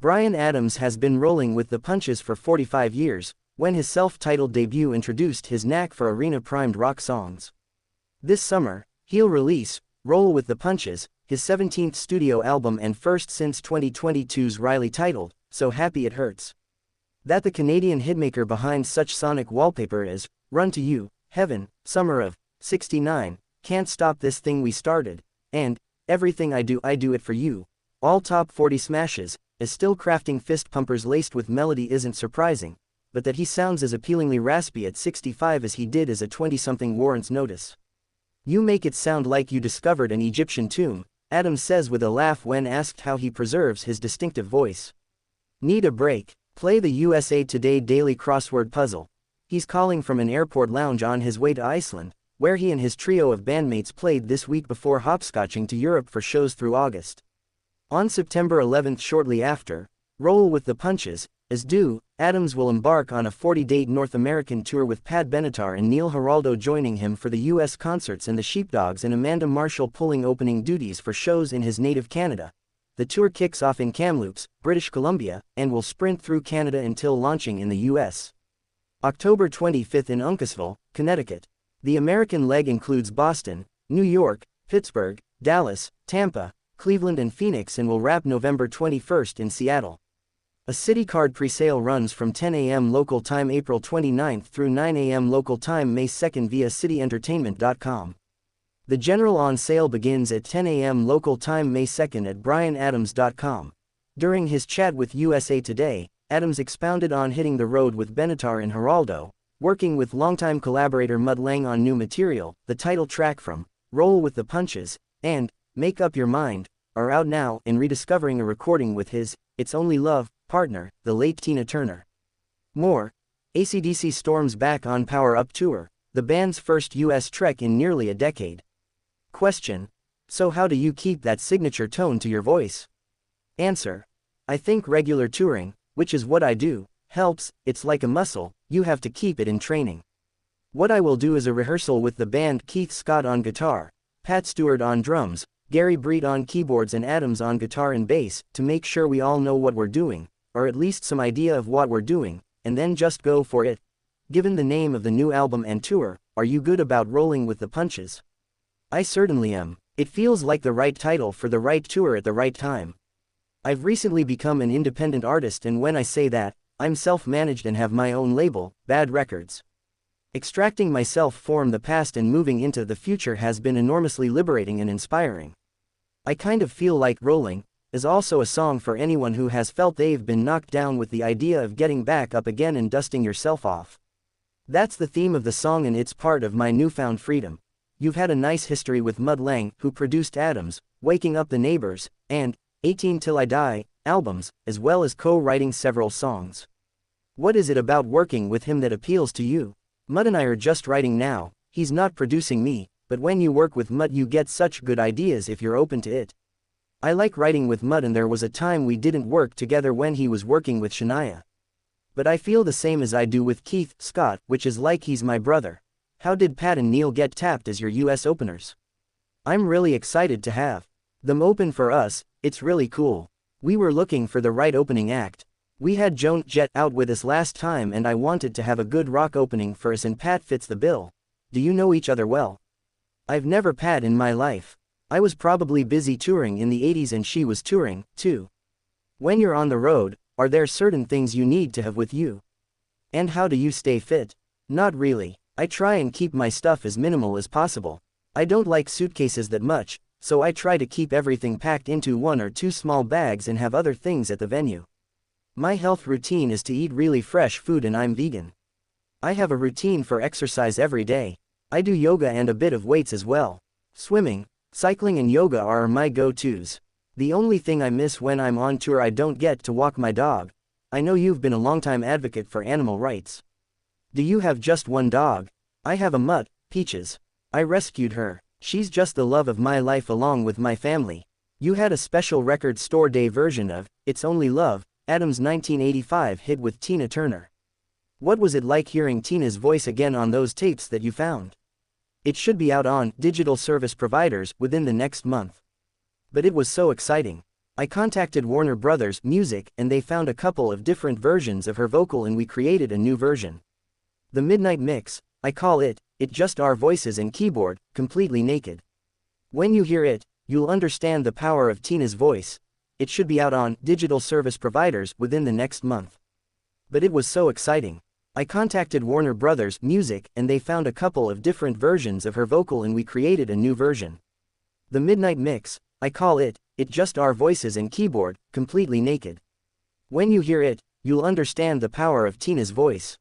Bryan Adams has been rolling with the punches for 45 years, when his self-titled debut introduced his knack for arena-primed rock songs. This summer, he'll release Roll with the Punches, his 17th studio album and first since 2022's Riley titled So Happy It Hurts. That the Canadian hitmaker behind such sonic wallpaper is Run to You, Heaven, Summer of '69, Can't Stop This Thing We Started, and Everything I Do It For You, all top 40 smashes, is still crafting fist pumpers laced with melody isn't surprising, but that he sounds as appealingly raspy at 65 as he did as a 20-something warrants notice. You make it sound like you discovered an Egyptian tomb, Adams says with a laugh when asked how he preserves his distinctive voice. Need a break? Play the USA Today daily crossword puzzle. He's calling from an airport lounge on his way to Iceland, where he and his trio of bandmates played this week before hopscotching to Europe for shows through August. On September 11, shortly after Roll with the Punches is due, Adams will embark on a 40-date North American tour with Pat Benatar and Neil Giraldo joining him for the U.S. concerts and the Sheepdogs and Amanda Marshall pulling opening duties for shows in his native Canada. The tour kicks off in Kamloops, British Columbia, and will sprint through Canada until launching in the U.S. October 25 in Uncasville, Connecticut. The American leg includes Boston, New York, Pittsburgh, Dallas, Tampa, Cleveland and Phoenix and will wrap November 21 in Seattle. A city card presale runs from 10 a.m. local time April 29 through 9 a.m. local time May 2 via cityentertainment.com. The general on sale begins at 10 a.m. local time May 2 at bryanadams.com. During his chat with USA Today, Adams expounded on hitting the road with Benatar and Giraldo, working with longtime collaborator Mutt Lange on new material. The title track from Roll with the Punches and Make Up Your Mind are out now, and rediscovering a recording with his It's Only Love partner, the late Tina Turner. More. AC/DC storms back on Power Up Tour, the band's first U.S. trek in nearly a decade. Question. So how do you keep that signature tone to your voice? Answer. I think regular touring, which is what I do, helps. It's like a muscle, you have to keep it in training. What I will do is a rehearsal with the band, Keith Scott on guitar, Pat Stewart on drums, Gary Breed on keyboards and Adams on guitar and bass, to make sure we all know what we're doing, or at least some idea of what we're doing, and then just go for it. Given the name of the new album and tour, are you good about rolling with the punches? I certainly am. It feels like the right title for the right tour at the right time. I've recently become an independent artist, and when I say that, I'm self-managed and have my own label, Bad Records. Extracting myself from the past and moving into the future has been enormously liberating and inspiring. I kind of feel like Rolling is also a song for anyone who has felt they've been knocked down, with the idea of getting back up again and dusting yourself off. That's the theme of the song, and it's part of my newfound freedom. You've had a nice history with Mutt Lange, who produced Adams, Waking Up the Neighbors, and 18 Till I Die albums, as well as co-writing several songs. What is it about working with him that appeals to you? Mutt and I are just writing now. He's not producing me, but when you work with Mutt you get such good ideas if you're open to it. I like writing with Mutt, and there was a time we didn't work together when he was working with Shania. But I feel the same as I do with Keith Scott, which is like he's my brother. How did Pat and Neil get tapped as your US openers? I'm really excited to have them open for us. It's really cool. We were looking for the right opening act. We had Joan Jett out with us last time, and I wanted to have a good rock opening for us, and Pat fits the bill. Do you know each other well? I've never Pat in my life. I was probably busy touring in the 80s and she was touring, too. When you're on the road, are there certain things you need to have with you? And how do you stay fit? Not really. I try and keep my stuff as minimal as possible. I don't like suitcases that much, so I try to keep everything packed into 1 or 2 small bags and have other things at the venue. My health routine is to eat really fresh food, and I'm vegan. I have a routine for exercise every day. I do yoga and a bit of weights as well. Swimming, cycling and yoga are my go-tos. The only thing I miss when I'm on tour, I don't get to walk my dog. I know you've been a longtime advocate for animal rights. Do you have just one dog? I have a mutt, Peaches. I rescued her. She's just the love of my life along with my family. You had a special record store day version of It's Only Love, Adams' 1985 hit with Tina Turner. What was it like hearing Tina's voice again on those tapes that you found? It should be out on digital service providers within the next month. But it was so exciting. I contacted Warner Brothers Music and they found a couple of different versions of her vocal and we created a new version. The Midnight Mix, I call it, it just our voices and keyboard, completely naked. When you hear it, you'll understand the power of Tina's voice. It should be out on digital service providers within the next month. But it was so exciting. I contacted Warner Brothers Music and they found a couple of different versions of her vocal and we created a new version. The Midnight Mix, I call it, it just our voices and keyboard, completely naked. When you hear it, you'll understand the power of Tina's voice.